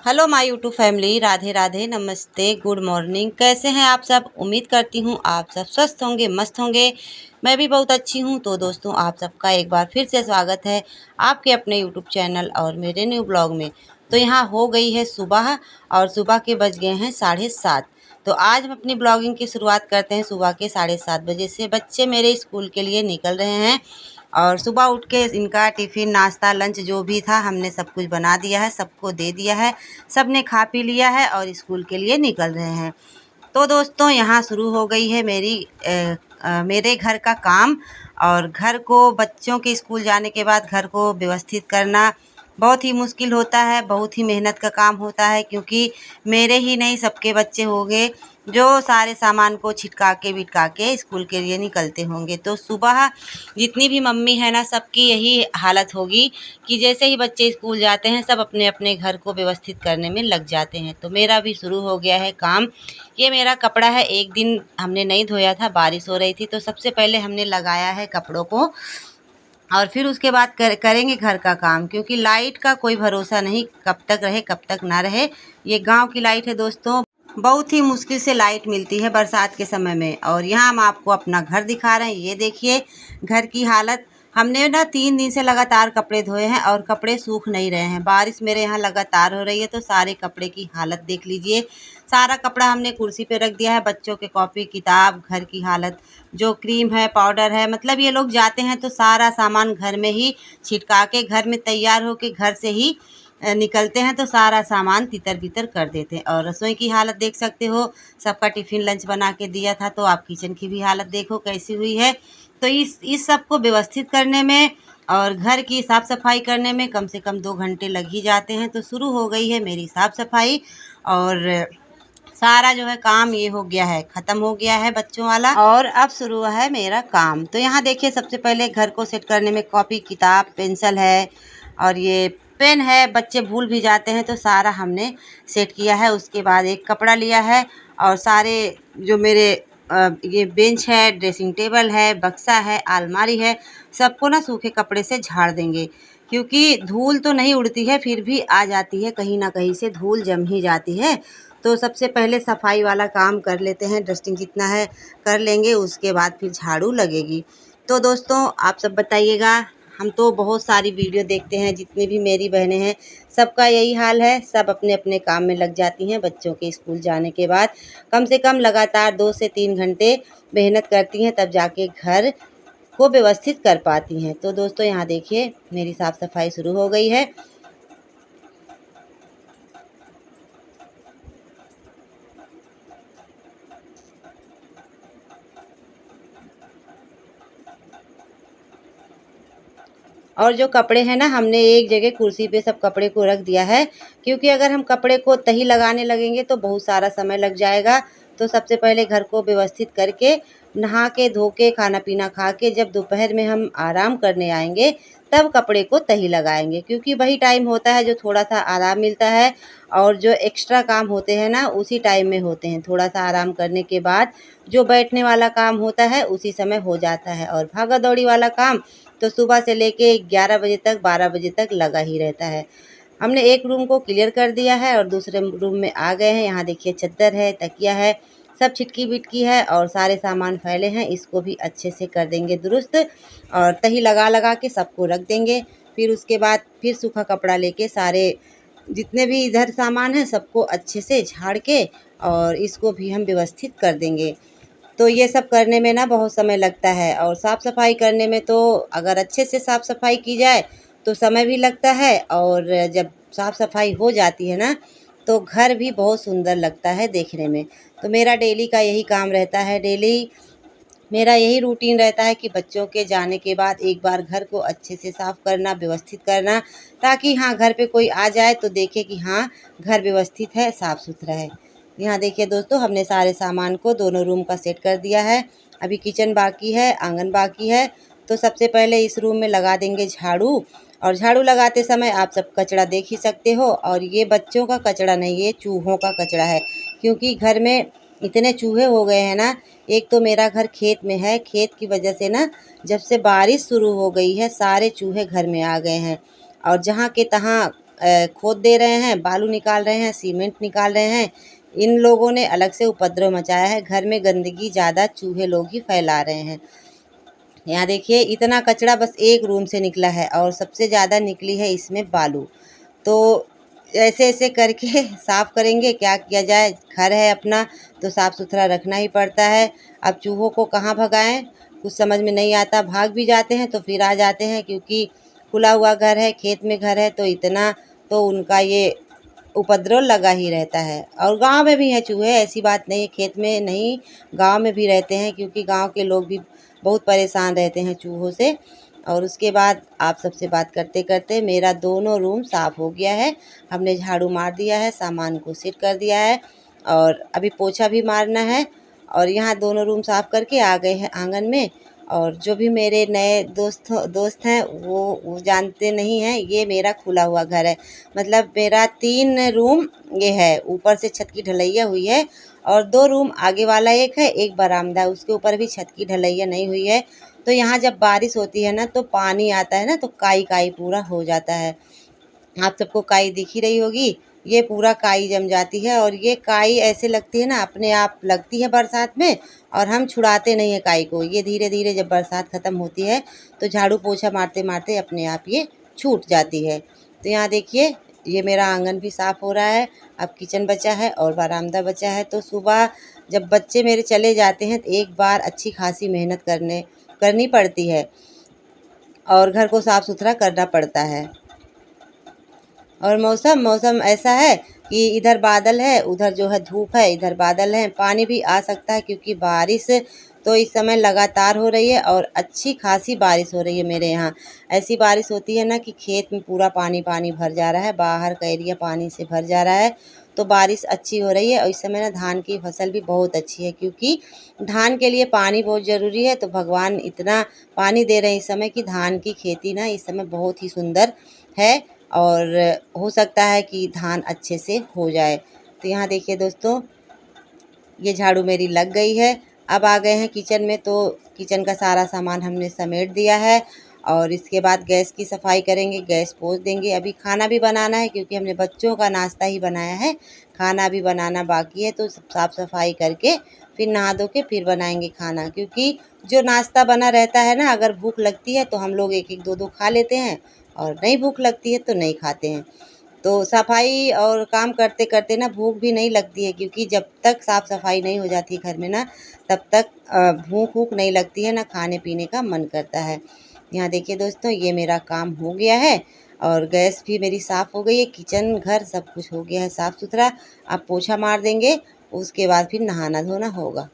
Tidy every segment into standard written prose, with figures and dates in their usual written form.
Hello my YouTube family, Radhe Radhe, नमस्ते, good morning. कैसे हैं आप सब? उम्मीद करती हूँ आप सब स्वस्थ होंगे, मस्त होंगे। मैं भी बहुत अच्छी हूँ। तो दोस्तों, आप सबका एक बार फिर से स्वागत है आपके अपने यूट्यूब चैनल और मेरे न्यू ब्लॉग में। तो यहाँ हो गई है सुबह और सुबह के बज गए हैं 7:30। तो आज हम अपनी ब्लॉगिंग की शुरुआत करते हैं सुबह के 7:30 बजे से। बच्चे मेरे स्कूल के लिए निकल रहे हैं और सुबह उठ के इनका टिफ़िन, नाश्ता, लंच जो भी था हमने सब कुछ बना दिया है, सबको दे दिया है। सब ने खा पी लिया है और स्कूल के लिए निकल रहे हैं। तो दोस्तों, यहाँ शुरू हो गई है मेरे घर का काम। और घर को बच्चों के स्कूल जाने के बाद घर को व्यवस्थित करना बहुत ही मुश्किल होता है, बहुत ही मेहनत का काम होता है, क्योंकि मेरे ही नहीं सबके बच्चे होंगे जो सारे सामान को छिटका के बिटका के स्कूल के लिए निकलते होंगे। तो सुबह जितनी भी मम्मी है ना, सबकी यही हालत होगी कि जैसे ही बच्चे स्कूल जाते हैं सब अपने अपने घर को व्यवस्थित करने में लग जाते हैं। तो मेरा भी शुरू हो गया है काम। ये मेरा कपड़ा है, एक दिन हमने नहीं धोया था, बारिश हो रही थी, तो सबसे पहले हमने लगाया है कपड़ों को और फिर उसके बाद करेंगे घर का काम, क्योंकि लाइट का कोई भरोसा नहीं, कब तक रहे कब तक ना रहे। ये गांव की लाइट है दोस्तों, बहुत ही मुश्किल से लाइट मिलती है बरसात के समय में। और यहाँ हम आपको अपना घर दिखा रहे हैं, ये देखिए घर की हालत। हमने ना 3 दिन से लगातार कपड़े धोए हैं और कपड़े सूख नहीं रहे हैं। बारिश मेरे यहाँ लगातार हो रही है, तो सारे कपड़े की हालत देख लीजिए। सारा कपड़ा हमने कुर्सी पे रख दिया है। बच्चों के कॉपी किताब, घर की हालत, जो क्रीम है, पाउडर है, मतलब ये लोग जाते हैं तो सारा सामान घर में ही छिटका के, घर में तैयार होके घर से ही निकलते हैं, तो सारा सामान तितर बितर कर देते हैं। और रसोई की हालत देख सकते हो, सबका टिफ़िन लंच बना के दिया था। तो आप किचन की भी हालत देखो कैसी हुई है। तो इस सब को व्यवस्थित करने में और घर की साफ़ सफाई करने में कम से कम 2 घंटे लग ही जाते हैं। तो शुरू हो गई है मेरी साफ़ सफाई और सारा जो है काम ये हो गया है, ख़त्म हो गया है बच्चों वाला, और अब शुरू है मेरा काम। तो यहाँ देखिए, सबसे पहले घर को सेट करने में कॉपी किताब, पेंसिल है और ये पेन है। बच्चे भूल भी जाते हैं, तो सारा हमने सेट किया है। उसके बाद एक कपड़ा लिया है और सारे जो मेरे ये बेंच है, ड्रेसिंग टेबल है, बक्सा है, अलमारी है, सबको ना सूखे कपड़े से झाड़ देंगे, क्योंकि धूल तो नहीं उड़ती है, फिर भी आ जाती है, कहीं ना कहीं से धूल जम ही जाती है। तो सबसे पहले सफाई वाला काम कर लेते हैं, डस्टिंग जितना है कर लेंगे, उसके बाद फिर झाड़ू लगेगी। तो दोस्तों, आप सब बताइएगा। हम तो बहुत सारी वीडियो देखते हैं, जितनी भी मेरी बहनें हैं सबका यही हाल है। सब अपने अपने काम में लग जाती हैं बच्चों के स्कूल जाने के बाद। कम से कम लगातार 2 से 3 घंटे मेहनत करती हैं, तब जाके घर को व्यवस्थित कर पाती हैं। तो दोस्तों, यहाँ देखिए मेरी साफ़ सफाई शुरू हो गई है। और जो कपड़े हैं ना, हमने एक जगह कुर्सी पे सब कपड़े को रख दिया है, क्योंकि अगर हम कपड़े को तही लगाने लगेंगे तो बहुत सारा समय लग जाएगा। तो सबसे पहले घर को व्यवस्थित करके, नहा के धो के, खाना पीना खा के, जब दोपहर में हम आराम करने आएंगे तब कपड़े को तही लगाएंगे, क्योंकि वही टाइम होता है जो थोड़ा सा आराम मिलता है। और जो एक्स्ट्रा काम होते हैं ना, उसी टाइम में होते हैं। थोड़ा सा आराम करने के बाद जो बैठने वाला काम होता है उसी समय हो जाता है। और भागा दौड़ी वाला काम तो सुबह से लेके 11 बजे तक, 12 बजे तक लगा ही रहता है। हमने एक रूम को क्लियर कर दिया है और दूसरे रूम में आ गए हैं। यहाँ देखिए चद्दर है, तकिया है, सब छिटकी बिटकी है और सारे सामान फैले हैं। इसको भी अच्छे से कर देंगे दुरुस्त और तही लगा लगा के सबको रख देंगे। फिर उसके बाद फिर सूखा कपड़ा लेके सारे जितने भी इधर सामान है सबको अच्छे से झाड़ के और इसको भी हम व्यवस्थित कर देंगे। तो ये सब करने में ना बहुत समय लगता है। और साफ़ सफाई करने में तो अगर अच्छे से साफ़ सफाई की जाए तो समय भी लगता है, और जब साफ़ सफाई हो जाती है ना, तो घर भी बहुत सुंदर लगता है देखने में। तो मेरा डेली का यही काम रहता है, डेली मेरा यही रूटीन रहता है कि बच्चों के जाने के बाद एक बार घर को अच्छे से साफ़ करना, व्यवस्थित करना, ताकि हाँ, घर पे कोई आ जाए तो देखे कि हाँ, घर व्यवस्थित है, साफ़ सुथरा है। यहाँ देखिए दोस्तों, हमने सारे सामान को दोनों रूम का सेट कर दिया है। अभी किचन बाकी है, आंगन बाकी है। तो सबसे पहले इस रूम में लगा देंगे झाड़ू। और झाड़ू लगाते समय आप सब कचरा देख ही सकते हो, और ये बच्चों का कचरा नहीं, ये चूहों का कचरा है, क्योंकि घर में इतने चूहे हो गए हैं ना। एक तो मेरा घर खेत में है, खेत की वजह से ना जब से बारिश शुरू हो गई है सारे चूहे घर में आ गए हैं, और जहाँ के तहाँ खोद दे रहे हैं, बालू निकाल रहे हैं, सीमेंट निकाल रहे हैं। इन लोगों ने अलग से उपद्रव मचाया है। घर में गंदगी ज़्यादा चूहे लोग ही फैला रहे हैं। यहाँ देखिए इतना कचरा बस एक रूम से निकला है और सबसे ज़्यादा निकली है इसमें बालू। तो ऐसे ऐसे करके साफ़ करेंगे, क्या किया जाए, घर है अपना तो साफ़ सुथरा रखना ही पड़ता है। अब चूहों को कहाँ भगाएं, कुछ समझ में नहीं आता। भाग भी जाते हैं तो फिर आ जाते हैं, क्योंकि खुला हुआ घर है, खेत में घर है, तो इतना तो उनका ये उपद्रव लगा ही रहता है। और गांव में भी हैं चूहे, ऐसी बात नहीं है, खेत में नहीं गांव में भी रहते हैं, क्योंकि गांव के लोग भी बहुत परेशान रहते हैं चूहों से। और उसके बाद आप सबसे बात करते करते मेरा दोनों रूम साफ़ हो गया है। हमने झाड़ू मार दिया है, सामान को सेट कर दिया है और अभी पोछा भी मारना है। और यहाँ दोनों रूम साफ़ करके आ गए हैं आंगन में। और जो भी मेरे नए दोस्त हैं वो जानते नहीं हैं, ये मेरा खुला हुआ घर है। मतलब मेरा 3 रूम ये है, ऊपर से छत की ढलैया हुई है और 2 रूम आगे वाला एक है, एक बरामदा है, उसके ऊपर भी छत की ढलैया नहीं हुई है। तो यहाँ जब बारिश होती है ना तो पानी आता है ना, तो काई काई पूरा हो जाता है। आप सबको काई दिख ही रही होगी, ये पूरा काई जम जाती है। और ये काई ऐसे लगती है ना, अपने आप लगती है बरसात में, और हम छुड़ाते नहीं है काई को। ये धीरे धीरे जब बरसात ख़त्म होती है तो झाड़ू पोछा मारते मारते अपने आप ये छूट जाती है। तो यहाँ देखिए ये मेरा आंगन भी साफ़ हो रहा है। अब किचन बचा है और बरामदा बचा है। तो सुबह जब बच्चे मेरे चले जाते हैं तो एक बार अच्छी खासी मेहनत करनी पड़ती है और घर को साफ़ सुथरा करना पड़ता है। और मौसम ऐसा है कि इधर बादल है, उधर जो है धूप है, इधर बादल है। पानी भी आ सकता है, क्योंकि बारिश तो इस समय लगातार हो रही है और अच्छी खासी बारिश हो रही है मेरे यहाँ। ऐसी बारिश होती है ना कि खेत में पूरा पानी पानी भर जा रहा है, बाहर का एरिया पानी से भर जा रहा है। तो बारिश अच्छी हो रही है और इस समय ना धान की फसल भी बहुत अच्छी है, क्योंकि धान के लिए पानी बहुत ज़रूरी है। तो भगवान इतना पानी दे रहे हैं इस समय कि धान की खेती ना इस समय बहुत ही सुंदर है और हो सकता है कि धान अच्छे से हो जाए। तो यहाँ देखिए दोस्तों, ये झाड़ू मेरी लग गई है। अब आ गए हैं किचन में, तो किचन का सारा सामान हमने समेट दिया है और इसके बाद गैस की सफाई करेंगे, गैस पोंछ देंगे। अभी खाना भी बनाना है, क्योंकि हमने बच्चों का नाश्ता ही बनाया है, खाना भी बनाना बाकी है। तो साफ़ सफाई करके फिर नहा धो के फिर बनाएंगे खाना, क्योंकि जो नाश्ता बना रहता है ना, अगर भूख लगती है तो हम लोग एक एक दो दो खा लेते हैं, और नहीं भूख लगती है तो नहीं खाते हैं। तो सफाई और काम करते करते ना भूख भी नहीं लगती है, क्योंकि जब तक साफ़ सफाई नहीं हो जाती घर में ना, तब तक भूख वूख नहीं लगती है, ना खाने पीने का मन करता है। यहाँ देखिए दोस्तों, ये मेरा काम हो गया है और गैस भी मेरी साफ़ हो गई है, किचन घर सब कुछ हो गया है साफ़ सुथरा। अब पोछा मार देंगे, उसके बाद फिर नहाना धोना होगा।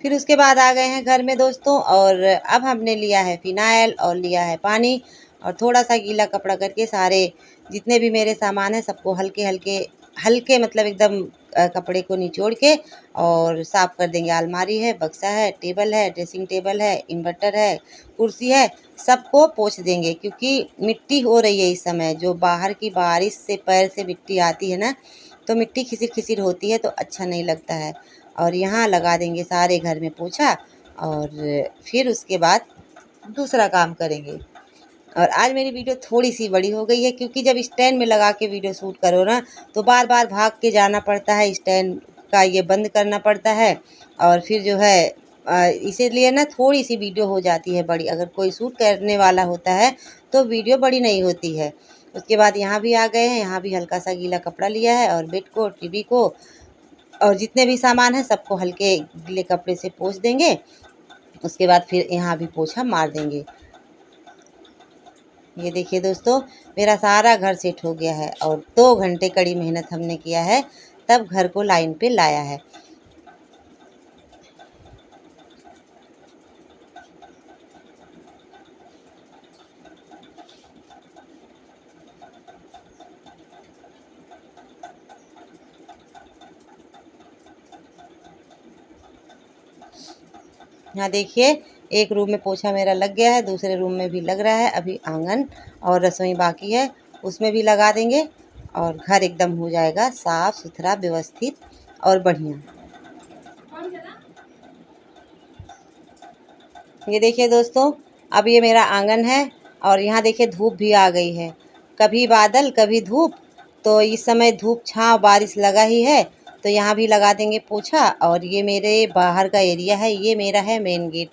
फिर उसके बाद आ गए हैं घर में दोस्तों, और अब हमने लिया है फ़िनाइल और लिया है पानी और थोड़ा सा गीला कपड़ा करके सारे जितने भी मेरे सामान हैं सबको हल्के हल्के हल्के मतलब एकदम कपड़े को निचोड़ के और साफ़ कर देंगे। अलमारी है, बक्सा है, टेबल है, ड्रेसिंग टेबल है, इन्वर्टर है, कुर्सी है, सबको पोंछ देंगे, क्योंकि मिट्टी हो रही है इस समय। जो बाहर की बारिश से पैर से मिट्टी आती है ना, तो मिट्टी खिसिर खिसिर होती है, तो अच्छा नहीं लगता है। और यहाँ लगा देंगे सारे घर में पोछा और फिर उसके बाद दूसरा काम करेंगे। और आज मेरी वीडियो थोड़ी सी बड़ी हो गई है, क्योंकि जब स्टैंड में लगा के वीडियो शूट करो ना, तो बार बार भाग के जाना पड़ता है, स्टैंड का ये बंद करना पड़ता है और फिर जो है इसीलिए ना थोड़ी सी वीडियो हो जाती है बड़ी। अगर कोई शूट करने वाला होता है तो वीडियो बड़ी नहीं होती है। उसके बाद यहाँ भी आ गए हैं, यहाँ भी हल्का सा गीला कपड़ा लिया है और बेड को, टीवी को और जितने भी सामान हैं सबको हल्के गीले कपड़े से पोंछ देंगे। उसके बाद फिर यहाँ भी पोछा मार देंगे। ये देखिए दोस्तों, मेरा सारा घर सेट हो गया है और 2 घंटे कड़ी मेहनत हमने किया है, तब घर को लाइन पे लाया है। यहाँ देखिए, एक रूम में पोछा मेरा लग गया है, दूसरे रूम में भी लग रहा है। अभी आंगन और रसोई बाकी है, उसमें भी लगा देंगे और घर एकदम हो जाएगा साफ़ सुथरा व्यवस्थित और बढ़िया। ये देखिए दोस्तों, अब ये मेरा आंगन है और यहाँ देखिए धूप भी आ गई है, कभी बादल कभी धूप। तो इस समय धूप छाँव बारिश लगा ही है, तो यहाँ भी लगा देंगे पोछा। और ये मेरे बाहर का एरिया है, ये मेरा है मेन गेट,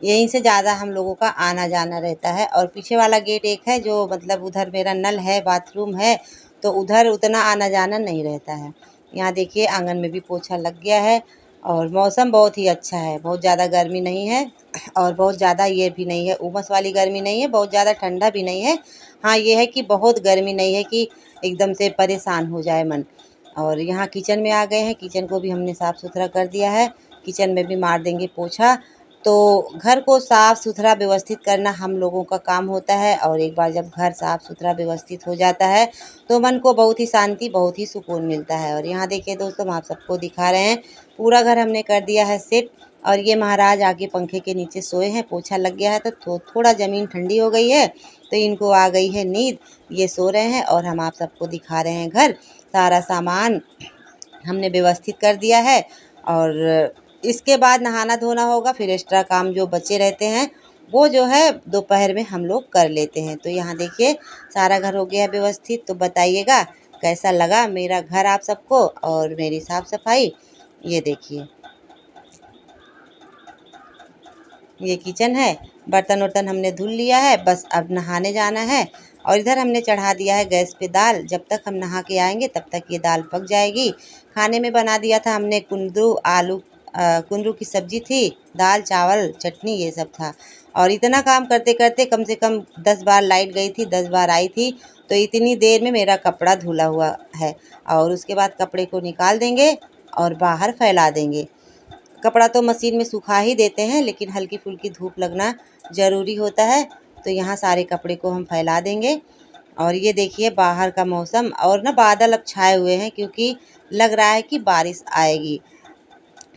यहीं से ज़्यादा हम लोगों का आना जाना रहता है। और पीछे वाला गेट एक है जो मतलब उधर मेरा नल है, बाथरूम है, तो उधर उतना आना जाना नहीं रहता है। यहाँ देखिए आंगन में भी पोछा लग गया है और मौसम बहुत ही अच्छा है, बहुत ज़्यादा गर्मी नहीं है और बहुत ज़्यादा ये भी नहीं है, उमस वाली गर्मी नहीं है, बहुत ज़्यादा ठंडा भी नहीं है। हाँ, ये है कि बहुत गर्मी नहीं है कि एकदम से परेशान हो जाए मन। और यहाँ किचन में आ गए हैं, किचन को भी हमने साफ़ सुथरा कर दिया है, किचन में भी मार देंगे पोछा। तो घर को साफ़ सुथरा व्यवस्थित करना हम लोगों का काम होता है और एक बार जब घर साफ़ सुथरा व्यवस्थित हो जाता है तो मन को बहुत ही शांति, बहुत ही सुकून मिलता है। और यहाँ देखिए दोस्तों, हम आप सबको दिखा रहे हैं, पूरा घर हमने कर दिया है सेट। और ये महाराज आके पंखे के नीचे सोए हैं, पोछा लग गया है तो थोड़ा ज़मीन ठंडी हो गई है, तो इनको आ गई है नींद, ये सो रहे हैं। और हम आप सबको दिखा रहे हैं घर, सारा सामान हमने व्यवस्थित कर दिया है। और इसके बाद नहाना धोना होगा, फिर एक्स्ट्रा काम जो बचे रहते हैं वो जो है दोपहर में हम लोग कर लेते हैं। तो यहाँ देखिए सारा घर हो गया है व्यवस्थित। तो बताइएगा कैसा लगा मेरा घर आप सबको और मेरी साफ़ सफाई। ये देखिए, ये किचन है, बर्तन वर्तन हमने धुल लिया है, बस अब नहाने जाना है। और इधर हमने चढ़ा दिया है गैस पे दाल, जब तक हम नहा के आएंगे तब तक ये दाल पक जाएगी। खाने में बना दिया था हमने कुंदरू आलू, कुंदरू की सब्जी थी, दाल चावल चटनी ये सब था। और इतना काम करते करते कम से कम 10 बार लाइट गई थी, 10 बार आई थी। तो इतनी देर में मेरा कपड़ा धुला हुआ है और उसके बाद कपड़े को निकाल देंगे और बाहर फैला देंगे। कपड़ा तो मशीन में सुखा ही देते हैं, लेकिन हल्की फुल्की धूप लगना ज़रूरी होता है। तो यहाँ सारे कपड़े को हम फैला देंगे। और ये देखिए बाहर का मौसम, और ना बादल अब छाए हुए हैं क्योंकि लग रहा है कि बारिश आएगी।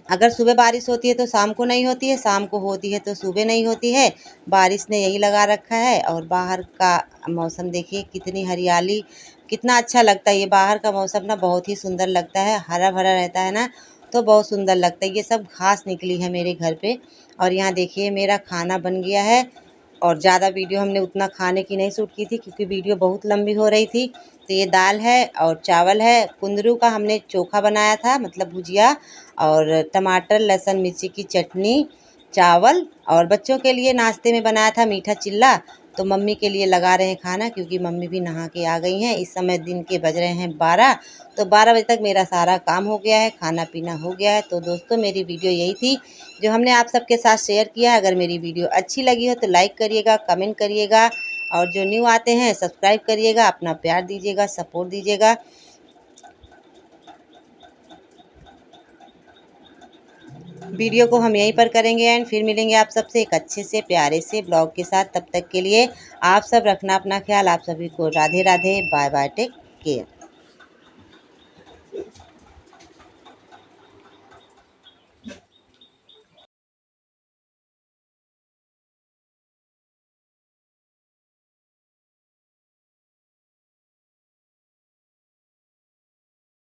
अगर सुबह बारिश होती है तो शाम को नहीं होती है, शाम को होती है तो सुबह नहीं होती है, बारिश ने यही लगा रखा है। और बाहर का मौसम देखिए, कितनी हरियाली, कितना अच्छा लगता है। ये बाहर का मौसम ना बहुत ही सुंदर लगता है, हरा भरा रहता है ना, तो बहुत सुंदर लगता है। ये सब घास निकली है मेरे घर पे। और यहाँ देखिए मेरा खाना बन गया है। और ज़्यादा वीडियो हमने उतना खाने की नहीं शूट की थी क्योंकि वीडियो बहुत लंबी हो रही थी। तो ये दाल है और चावल है, कुंदरू का हमने चोखा बनाया था मतलब भुजिया, और टमाटर लहसुन मिर्ची की चटनी, चावल। और बच्चों के लिए नाश्ते में बनाया था मीठा चिल्ला। तो मम्मी के लिए लगा रहे हैं खाना क्योंकि मम्मी भी नहा के आ गई हैं। इस समय दिन के बज रहे हैं 12, तो 12 बजे तक मेरा सारा काम हो गया है, खाना पीना हो गया है। तो दोस्तों मेरी वीडियो यही थी जो हमने आप सबके साथ शेयर किया है। अगर मेरी वीडियो अच्छी लगी हो तो लाइक करिएगा, कमेंट करिएगा, और जो न्यू आते हैं सब्सक्राइब करिएगा, अपना प्यार दीजिएगा, सपोर्ट दीजिएगा। वीडियो को हम यहीं पर करेंगे एंड फिर मिलेंगे आप सबसे एक अच्छे से प्यारे से ब्लॉग के साथ। तब तक के लिए आप सब रखना अपना ख्याल। आप सभी को Radhe Radhe, bye bye, take care.